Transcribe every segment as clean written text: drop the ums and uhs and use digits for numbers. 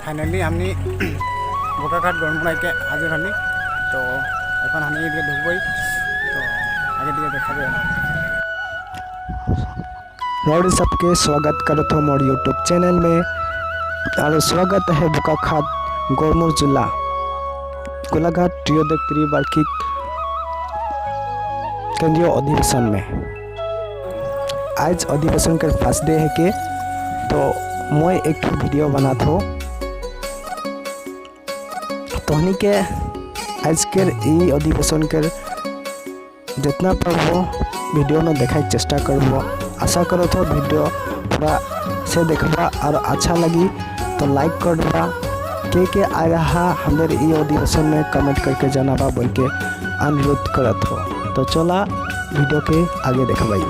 Finally हमनी बोकाघाट गणमुड़ाई के हाजिर हली तो এখন আমি এদিকে ঢুকবই तो आगे दिए देखाबे राउडी सबके स्वागत करत हो मोर यूट्यूब चैनल में और स्वागत है बोकाघाट गौरमुर जिला गोलाघाट त्रयोदश त्रिवार्षिक केंद्रीय अधिवेशन में। आज अधिवेशन के फर्स्ट डे है के तो मैं एक वीडियो बना था तोहनी के आज के अधिवेशन के जितना पारबो वीडियो में देखाई चेष्टा करबो। आशा करो तो वीडियो पूरा से देखबा और अच्छा लगी तो लाइक करबा के आ रहा हमारे ये अधिवेशन में कमेंट करके जनाबा बोल के अनुरोध करत हो। तो चला वीडियो के आगे देखबाई।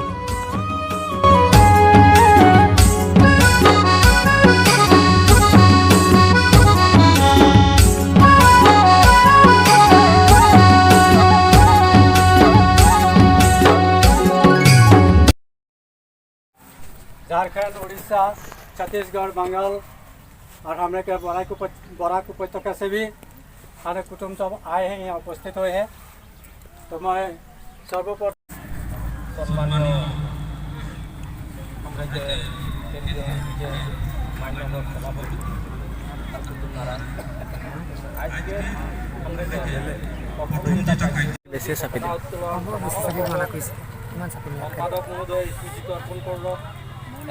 झारखंड, उड़ीसा, छत्तीसगढ़, बंगाल और हमारे के बराक उपत्यका से भी सारे कुटुंब सब आए हैं, यहाँ उपस्थित हुए हैं। तो मैं सर्वप्रथम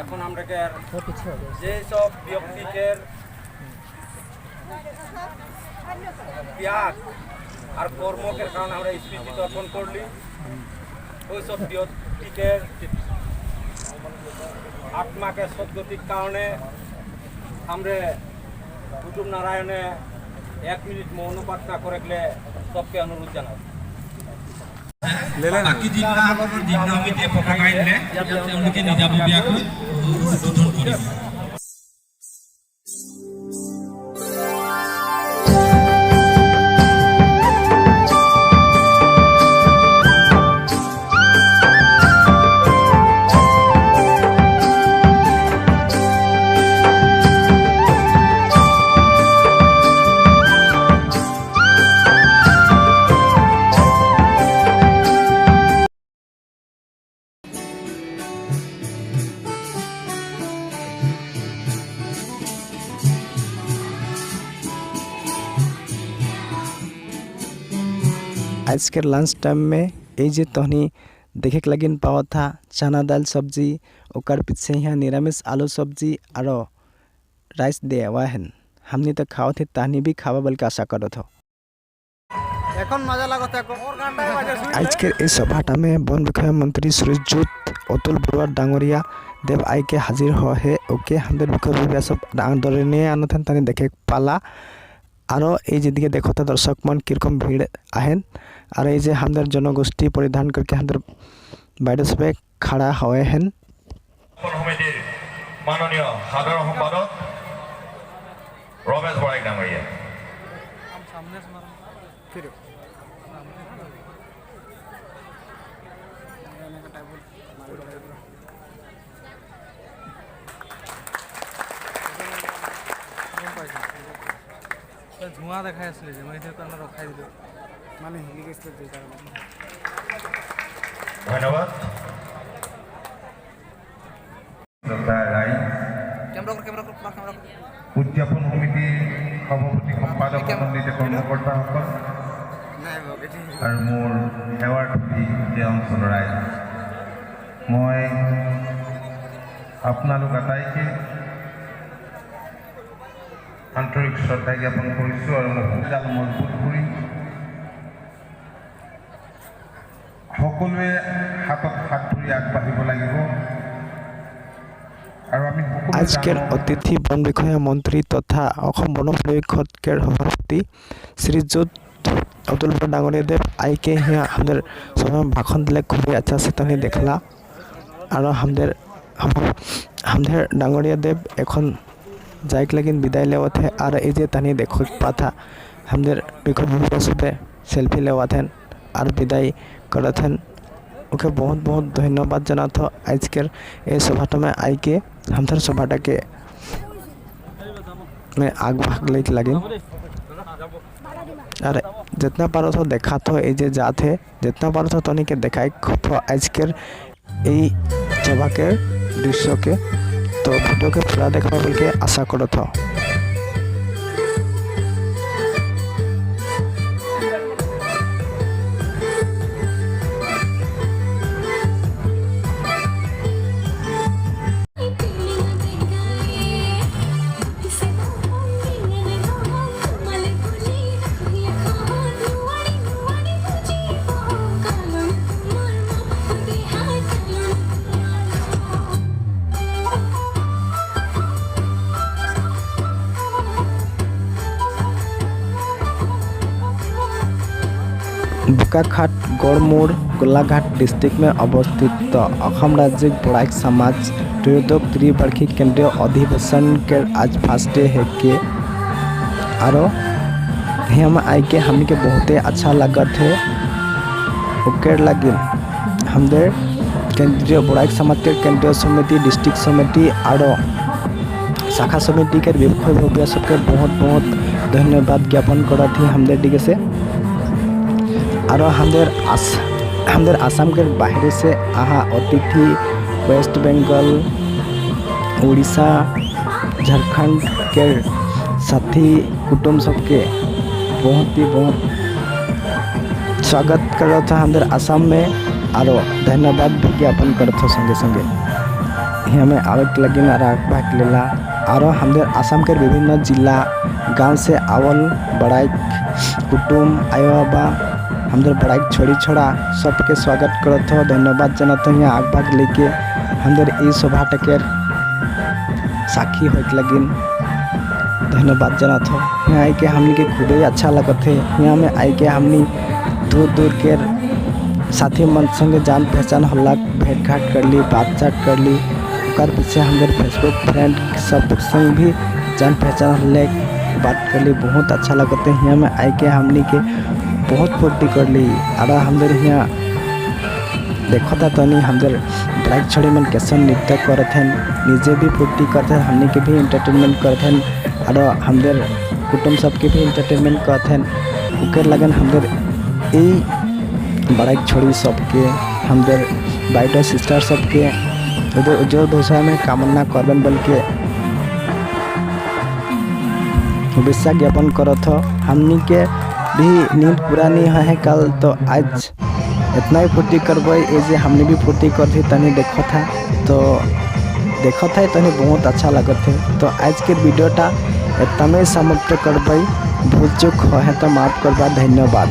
এখন আমরা যে সব ব্যক্তিদের ত্যাগ আর কর্মকের কারণে আমরা স্মৃতি তর্পণ করলি ওই সব ব্যক্তিদের আত্মাকে সদ্গতির কারণে আমরা কুটুম নারায়ণে 1 মিনিট মৌন প্রার্থনা করে গেলে সবকে অনুরোধ জানাই। বাকি দিন আমি যে পকা গাইলে তেওঁলোকে নিজাববীয়াকৈ উদ্বোধন কৰিব। आज के लंच टाइम में ये तहनी देखे के लगिन पावा था चना दाल सब्जी ओकर पीछे यहाँ निरामिष आलू सब्जी और राइस दे हुआ है। हमने तो खाओ थे तहनी भी खावा बल्कि आशा करो था। आज के इस सभाटा में वन मुख्यमंत्री श्रीजुत अतुल बरुआ डांगरिया देव आई के हाजिर हुआ है। ओके हमारे मुख्य सब आंदोलन आनथन तनी देखे पाला और ये देखो तो दर्शक मन किरकम भीड़ आहेन और ये हमारे जनगोष्ठी परिधान करके हमारे बाइड सब खड़ा हुए हैं। माननीय साधारण सम्पादक रमेश बराइक डांगरिया ধোঁয়া দেখাই আছিলে যে মই সেইকাৰণে ৰখাই দিলোঁ মানে হিলি গৈছিলে যে কাৰণে। ধন্যবাদ। উদযাপন সমিতি সভাপতি সম্পাদক মণ্ডিত কৰ্মকৰ্তাসকল আৰু মোৰ সেৱাৰ প্ৰতি যে অঞ্চলৰ ৰাইজ, মই আপোনালোক আটাইকে আন্তৰিক শ্ৰদ্ধা জ্ঞাপন কৰিছোঁ আৰু মহিলাক মজবুত কৰি সকলোৱে হাতত হাত ধৰি আগবাঢ়িব লাগিব। आज के अतिथि वन विषय मंत्री तथा वन परिषद सभापति श्रीजुत अतुल बरुआ डांगरिया देव आई के यहाँ हमारे सभा में भाषण दिले खूब अच्छा से तनी देखला और हमारे डांगरिया देव एखन जाइक लगिन विदाय लेवत है और ये तनी देखो पा था हमारे विषय सब सेल्फी लेवत हैं और विदाय करत हैं। ओके बहुत बहुत धन्यवाद जना था आज के सभाटा में आई के हमारे सभाटा के मैं आग भाग लगे अरे जितना पारो तो देखा तो ये जे जाते जितना पारो तो तनी के देखाई आज के जगह के दृश्य के तो वीडियो के पूरा देखा बोल के आशा करो था। बोकाखाट गौड़मोड़ गोलाघाट डिस्ट्रिक्ट में अवस्थित असम राज्य बड़ाइक समाज त्रयोदश त्रिवार्षिक केंद्रीय अधिवेशन के आज फर्स्ट डे है के आरो हम आई के हमने के बहुत अच्छा लगत है ओके लगे हमदे केंद्रीय बड़ाइक समाज के केंद्रीय समिति डिस्ट्रिक्ट समिति आरो शाखा समिति के विभाग सबके बहुत बहुत धन्यवाद ज्ञापन करत थी हमदे डिगे से और हमदर आसाम के बाहर से आहा अतिथि वेस्ट बंगाल उड़ीसा झारखंड के साथी कुटुंब सबके बहुत स्वागत करो था हमदर आसाम में और धन्यवाद भी ज्ञापन करो था संगे संगे हमें आवे के लगे भाग लेला और हमदर आसाम के विभिन्न जिला गांव से आवल बड़ाइक कुटुंब आयो बाबा हमदर बड़ाइक छोड़ी छोड़ा सबके स्वागत करत हो धन्यवाद जनत हो यहाँ आग भाग लेके हमदर ई सभा टकेर साखी होत लगिन धन्यवाद जनत हो यहाँ आई के हमनी के खूब ही अच्छा लगत है यहाँ में आई के हमनी दूर दूर के साथी मन संगे जान पहचान हल्ला भेंट घाट कर ली बात चाट कर ली ओकर पीछे हमदर फेसबुक फ्रेंड सब संग भी जान पहचान हल्ले बात कर ली बहुत अच्छा लगत है यहाँ में आई के हमनी के बहुत फुर्ती कर ली और हमदर यहाँ देखो था तनी हमदर ब्राइक छोड़ी मन कैसे नृत्य करते हैं निजे भी फुर्ती करते हैं हमने के भी एंटरटेनमेंट करते हैं और हमदर कुटुंब सबके भी एंटरटेनमेंट करते हैं ओकर लगन हमदर ई ब्राइक छोड़ी सबके हमदर बाइटो सिस्टर सबके उधर उज्जवल भविष्य में कामना करबन बल के शुभेच्छा ज्ञापन करत हो हमनी के भी नींद पूरा नहीं है कल तो आज इतना ही फुर्ती करबे ये जे हमने भी फुर्ती कर थी तनी देखो था तनी बहुत अच्छा लगत है तो आज के वीडियोटा इतना में समाप्त करबे भूल चूक है तो माफ करबा धन्यवाद।